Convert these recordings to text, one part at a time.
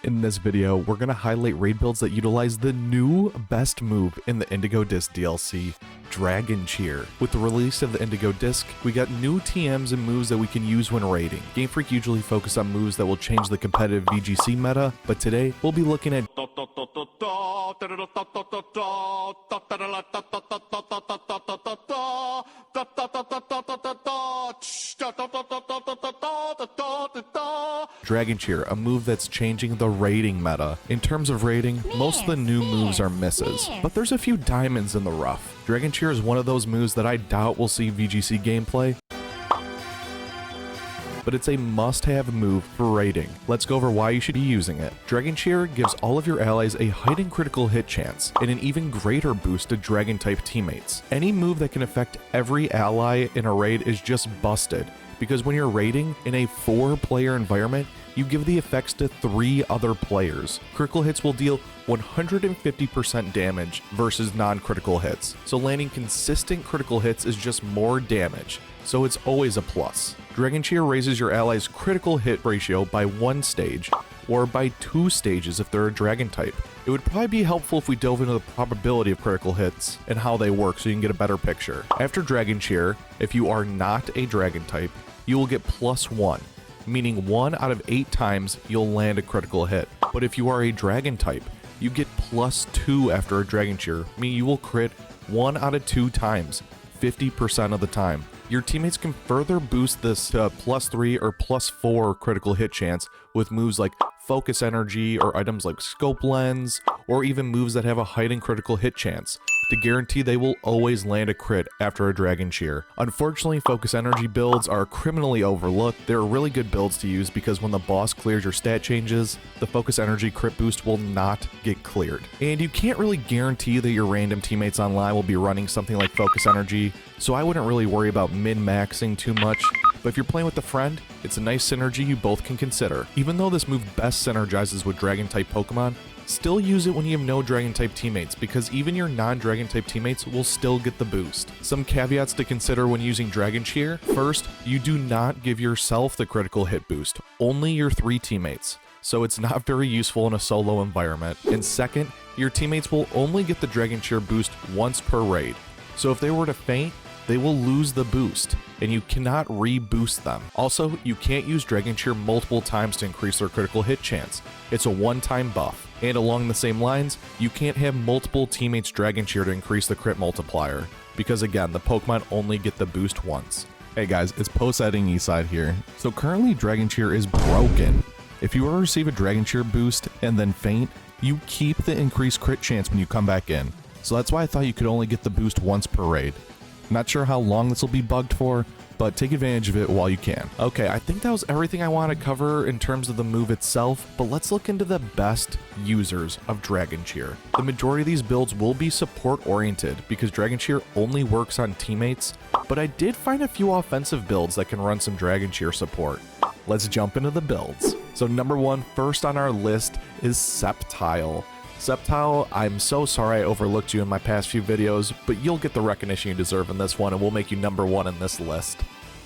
In this video, we're going to highlight raid builds that utilize the new best move in the Indigodisk DLC, Dragon Cheer. With the release of the Indigodisk, we got new TMs and moves that we can use when raiding. Game Freak usually focus on moves that will change the competitive VGC meta, but today we'll be looking at Dragon Cheer, a move that's changing the raiding meta. In terms of raiding, most of the new moves are misses, but there's a few diamonds in the rough. Dragon Cheer is one of those moves that I doubt we'll see VGC gameplay, but it's a must-have move for raiding. Let's go over why you should be using it. Dragon Cheer gives all of your allies a heightened critical hit chance and an even greater boost to Dragon-type teammates. Any move that can affect every ally in a raid is just busted, because when you're raiding in a 4-player environment, you give the effects to 3 other players. Critical hits will deal 150% damage versus non-critical hits, so landing consistent critical hits is just more damage, so it's always a plus. Dragon Cheer raises your allies' critical hit ratio by 1 stage, or by 2 stages if they're a dragon type. It would probably be helpful if we dove into the probability of critical hits and how they work so you can get a better picture. After Dragon Cheer, if you are not a dragon type, you will get +1, meaning 1 out of 8 times you'll land a critical hit. But if you are a dragon type, you get +2 after a Dragon Cheer, meaning you will crit 1 out of 2 times, 50% of the time. Your teammates can further boost this to +3 or +4 critical hit chance with moves like Focus Energy or items like Scope Lens, or even moves that have a heightened critical hit chance, to guarantee they will always land a crit after a Dragon Cheer. Unfortunately, Focus Energy builds are criminally overlooked. They're really good builds to use because when the boss clears your stat changes, the Focus Energy crit boost will not get cleared. And you can't really guarantee that your random teammates online will be running something like Focus Energy, so I wouldn't really worry about min-maxing too much. But if you're playing with a friend, it's a nice synergy you both can consider. Even though this move best synergizes with Dragon-type Pokemon, still use it when you have no Dragon-type teammates, because even your non-Dragon-type teammates will still get the boost. Some caveats to consider when using Dragon Cheer. First, you do not give yourself the critical hit boost, only your 3 teammates, so it's not very useful in a solo environment. And second, your teammates will only get the Dragon Cheer boost once per raid, so if they were to faint, they will lose the boost, and you cannot re-boost them. Also, you can't use Dragon Cheer multiple times to increase their critical hit chance. It's a one-time buff. And along the same lines, you can't have multiple teammates Dragon Cheer to increase the crit multiplier, because again, the Pokemon only get the boost once. Hey guys, it's post-editing Eastside here. So currently Dragon Cheer is broken. If you were to receive a Dragon Cheer boost and then faint, you keep the increased crit chance when you come back in. So that's why I thought you could only get the boost once per raid. Not sure how long this will be bugged for, but take advantage of it while you can. Okay, I think that was everything I want to cover in terms of the move itself, but let's look into the best users of Dragon Cheer. The majority of these builds will be support oriented because Dragon Cheer only works on teammates, but I did find a few offensive builds that can run some Dragon Cheer support. Let's jump into the builds. So number 1, first on our list is Sceptile. Sceptile, I'm so sorry I overlooked you in my past few videos, but you'll get the recognition you deserve in this one and we'll make you number 1 in this list.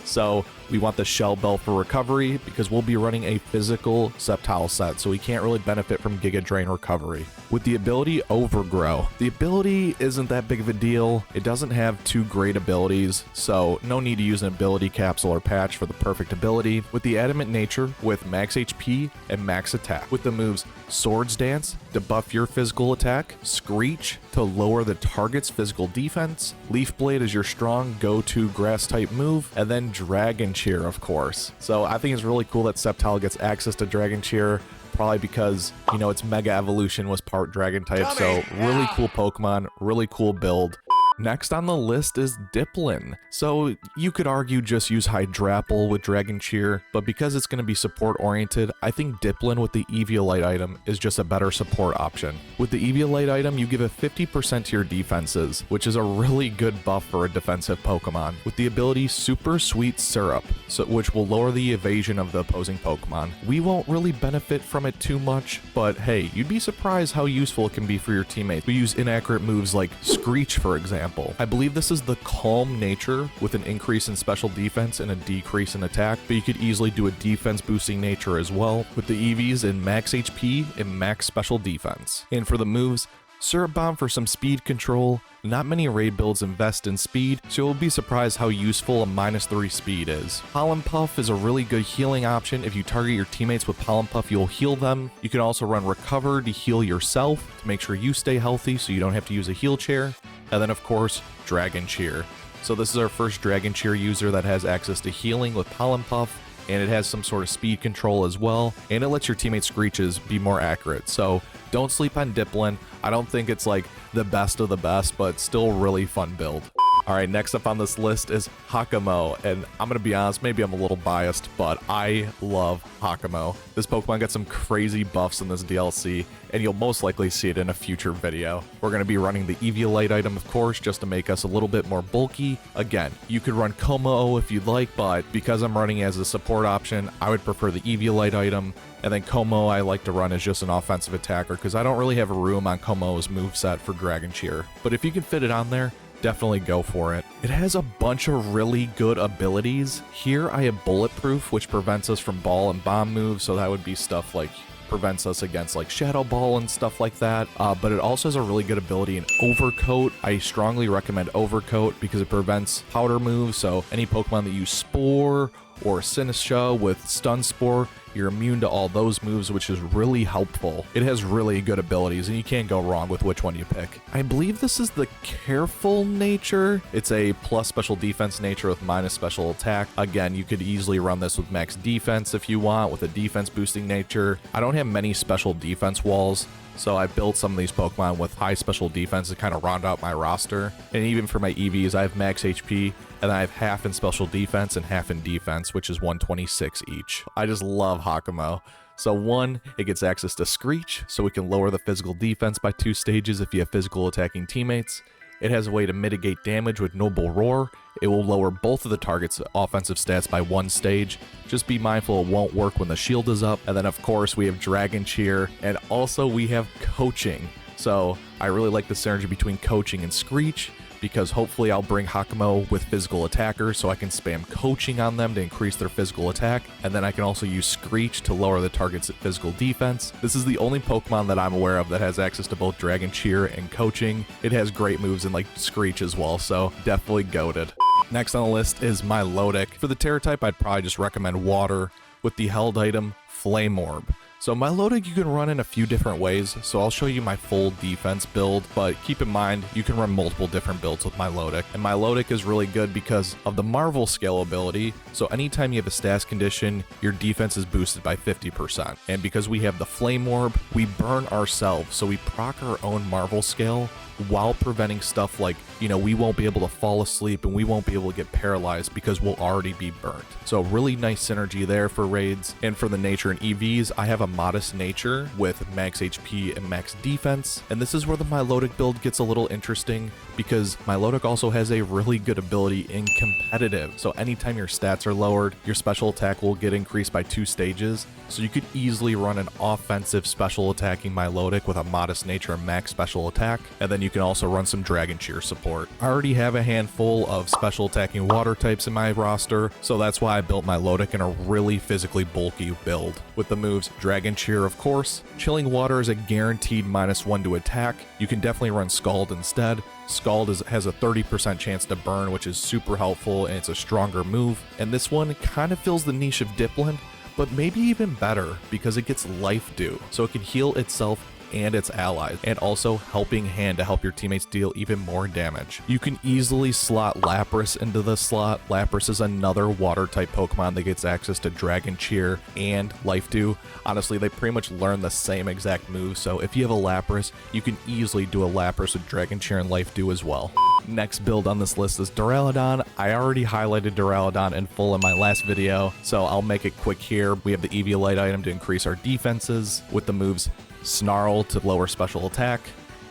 So we want the Shell Bell for recovery because we'll be running a physical Sceptile set, so we can't really benefit from Giga Drain recovery. With the ability Overgrow, the ability isn't that big of a deal. It doesn't have 2 great abilities, so no need to use an ability capsule or patch for the perfect ability. With the Adamant Nature, with max HP and max attack. With the moves Swords Dance to buff your physical attack, Screech to lower the target's physical defense, Leaf Blade is your strong go-to grass type move, and then Dragon Cheer, of course. So I think it's really cool that Sceptile gets access to Dragon Cheer, probably because, you know, its Mega Evolution was part Dragon type, so really cool Pokemon, really cool build. Next on the list is Diplin. So you could argue just use Hydrapple with Dragon Cheer, but because it's going to be support oriented, I think Diplin with the Eviolite item is just a better support option. With the Eviolite item, you give a 50% to your defenses, which is a really good buff for a defensive Pokemon. With the ability Super Sweet Syrup, which will lower the evasion of the opposing Pokemon. We won't really benefit from it too much, but hey, you'd be surprised how useful it can be for your teammates who use inaccurate moves like Screech, for example. example. I believe this is the calm nature with an increase in special defense and a decrease in attack, but you could easily do a defense boosting nature as well with the EVs in max HP and max special defense. And for the moves, Syrup Bomb for some speed control. Not many raid builds invest in speed, so you'll be surprised how useful a -3 speed is. Pollen Puff is a really good healing option. If you target your teammates with Pollen Puff, you'll heal them. You can also run Recover to heal yourself, to make sure you stay healthy so you don't have to use a heal chair. And then of course, Dragon Cheer. So this is our first Dragon Cheer user that has access to healing with Pollen Puff, and it has some sort of speed control as well, and it lets your teammate screeches be more accurate. So don't sleep on Diplin. I don't think it's like the best of the best, but still really fun build. All right, next up on this list is Hakamo-o, and I'm gonna be honest, maybe I'm a little biased, but I love Hakamo-o. This Pokemon got some crazy buffs in this DLC, and you'll most likely see it in a future video. We're gonna be running the Eevee item, of course, just to make us a little bit more bulky. Again, you could run Hakamo-o if you'd like, but because I'm running as a support option, I would prefer the Eevee item. And then Hakamo-o I like to run as just an offensive attacker because I don't really have room on Hakamo-o's moveset for Dragon Cheer. But if you can fit it on there, definitely go for it. It has a bunch of really good abilities. Here I have Bulletproof, which prevents us from ball and bomb moves, so that would be stuff like prevents us against like Shadow Ball and stuff like that. But it also has a really good ability in Overcoat. I strongly recommend Overcoat because it prevents powder moves, so any Pokemon that use Spore or Sinistra with Stun Spore, you're immune to all those moves, which is really helpful. It has really good abilities, and you can't go wrong with which one you pick. I believe this is the Careful nature. It's a plus special defense nature with minus special attack. Again, you could easily run this with max defense if you want, with a defense boosting nature. I don't have many special defense walls, so I built some of these Pokemon with high special defense to kind of round out my roster. And even for my EVs, I have max HP, and I have half in special defense and half in defense, which is 126 each. I just love Hakamo-o. So one, it gets access to Screech, so we can lower the physical defense by 2 stages if you have physical attacking teammates. It has a way to mitigate damage with Noble Roar. It will lower both of the target's offensive stats by 1 stage. Just be mindful it won't work when the shield is up. And then of course we have Dragon Cheer, and also we have Coaching. So I really like the synergy between Coaching and Screech, because hopefully I'll bring Hakamo-o with physical attackers so I can spam Coaching on them to increase their physical attack, and then I can also use Screech to lower the target's physical defense. This is the only Pokemon that I'm aware of that has access to both Dragon Cheer and Coaching. It has great moves in like Screech as well, so definitely goated. Next on the list is Milotic. For the Tera type, I'd probably just recommend Water with the held item Flame Orb. So Milotic you can run in a few different ways, so I'll show you my full defense build, but keep in mind you can run multiple different builds with Milotic. And Milotic is really good because of the Marvel scale ability, so anytime you have a status condition, your defense is boosted by 50%. And because we have the Flame Orb, we burn ourselves, so we proc our own Marvel scale while preventing stuff like, you know, we won't be able to fall asleep and we won't be able to get paralyzed because we'll already be burnt. So really nice synergy there for raids. And for the nature and EVs, I have a modest nature with max HP and max defense. And this is where the Milotic build gets a little interesting because Milotic also has a really good ability in competitive. So anytime your stats are lowered, your special attack will get increased by 2 stages. So you could easily run an offensive special attacking Milotic with a modest nature and max special attack. And then you can also run some Dragon Cheer support. I already have a handful of special attacking water types in my roster, so that's why I built Milotic in a really physically bulky build. With the moves Dragon Cheer, of course. Chilling Water is a guaranteed -1 to attack. You can definitely run Scald instead. Scald has a 30% chance to burn, which is super helpful, and it's a stronger move. And this one kind of fills the niche of Diplin, but maybe even better because it gets Life Dew, so it can heal itself and its allies, and also Helping Hand to help your teammates deal even more damage. You can easily slot Lapras into the slot. Lapras is another water type Pokemon that gets access to Dragon Cheer and Life Dew. Honestly, they pretty much learn the same exact move, so if you have a Lapras, you can easily do a Lapras with Dragon Cheer and Life Dew as well. Next build on this list is Duraludon. I already highlighted Duraludon in full in my last video, so I'll make it quick here. We have the Eevee item to increase our defenses with the moves Snarl to lower special attack,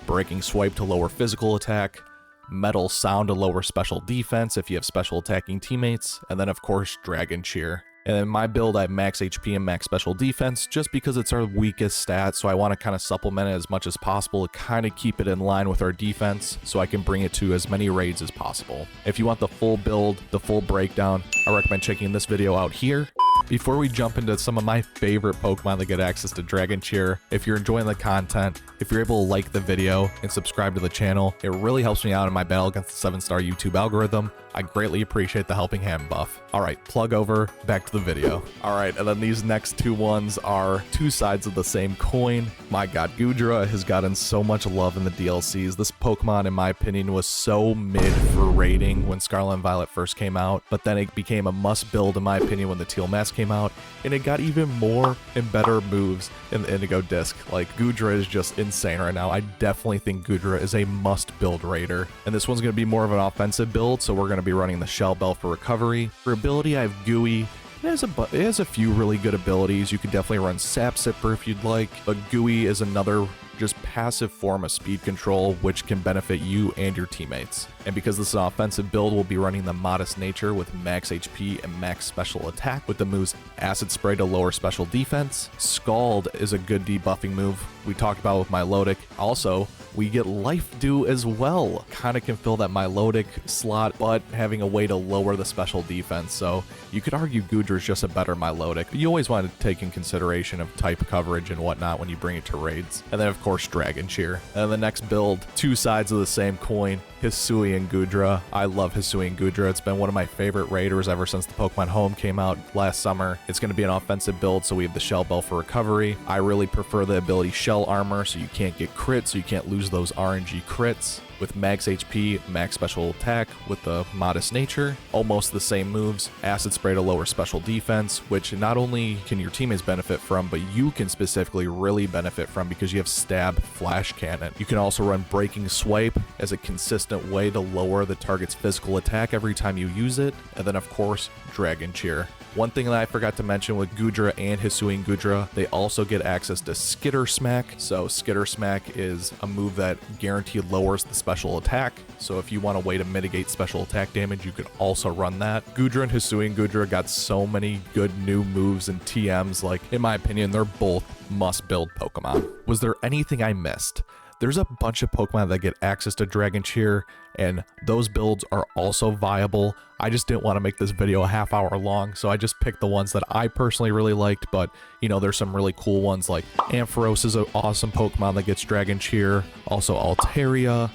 Breaking Swipe to lower physical attack, Metal Sound to lower special defense if you have special attacking teammates, and then of course Dragon Cheer. And in my build, I have max HP and max special defense just because it's our weakest stat, so I want to kind of supplement it as much as possible to kind of keep it in line with our defense so I can bring it to as many raids as possible. If you want the full build, the full breakdown, I recommend checking this video out here. Before we jump into some of my favorite Pokemon that get access to Dragon Cheer, if you're enjoying the content, if you're able to like the video and subscribe to the channel, it really helps me out in my battle against the 7-star YouTube algorithm. I greatly appreciate the helping hand buff. Alright, plug over, back to the video. Alright, and then these next two ones are two sides of the same coin. My god, Goodra has gotten so much love in the DLCs. This Pokemon, in my opinion, was so mid for raiding when Scarlet and Violet first came out, but then it became a must build, in my opinion, when the Teal Mask came out, and it got even more and better moves in the Indigodisk. Like, Goodra is just insane right now. I definitely think Goodra is a must build raider, and this one's going to be more of an offensive build, so we're going to be running the Shell Bell for recovery. For ability, I have Gooey. It has a few really good abilities. You could definitely run Sap Sipper if you'd like, but Gooey is another just passive form of speed control which can benefit you and your teammates. And because this is an offensive build, we'll be running the Modest Nature with max HP and max special attack with the moves Acid Spray to lower special defense. Scald is a good debuffing move we talked about with Milotic. Also, we get Life Dew as well. Kind of can fill that Milotic slot, but having a way to lower the special defense. So you could argue Goodra is just a better Milotic, but you always want to take in consideration of type coverage and whatnot when you bring it to raids. And then of course Dragon Cheer. And the next build, two sides of the same coin, Hisuian Goodra. I love Hisuian Goodra. It's been one of my favorite raiders ever since the Pokemon Home came out last summer. It's going to be an offensive build, so we have the Shell Bell for recovery. I really prefer the ability Shell Armor, so you can't get crits, so you can't lose those RNG crits. With max HP, max special attack with the Modest Nature, almost the same moves. Acid Spray to lower special defense, which not only can your teammates benefit from, but you can specifically really benefit from because you have Stab Flash Cannon. You can also run Breaking Swipe as a consistent way to lower the target's physical attack every time you use it. And then of course, Dragon Cheer. One thing that I forgot to mention with Goodra and Hisuian Goodra, they also get access to Skitter Smack. So Skitter Smack is a move that guaranteed lowers the special attack. So if you want a way to mitigate special attack damage, you could also run that. Goodra and Hisuian Goodra got so many good new moves and TMs. Like, in my opinion, they're both must-build Pokemon. Was there anything I missed? There's a bunch of Pokemon that get access to Dragon Cheer, and those builds are also viable. I just didn't want to make this video a half hour long, so I just picked the ones that I personally really liked, but, you know, there's some really cool ones, like Ampharos is an awesome Pokemon that gets Dragon Cheer, also Altaria.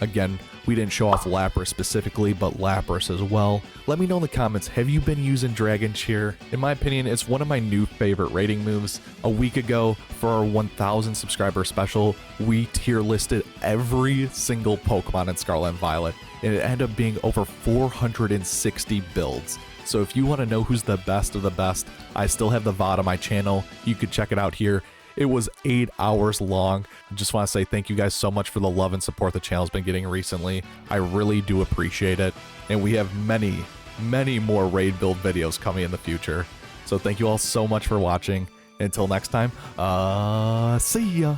Again, we didn't show off Lapras specifically, but Lapras as well. Let me know in the comments, have you been using Dragon Cheer? In my opinion, it's one of my new favorite rating moves. A week ago, for our 1,000 subscriber special, we tier listed every single Pokemon in Scarlet and Violet, and it ended up being over 460 builds. So if you want to know who's the best of the best, I still have the VOD on my channel. You could check it out here. It was 8 hours long. I just want to say thank you guys so much for the love and support the channel's been getting recently. I really do appreciate it. And we have many, many more raid build videos coming in the future. So thank you all so much for watching. Until next time, see ya.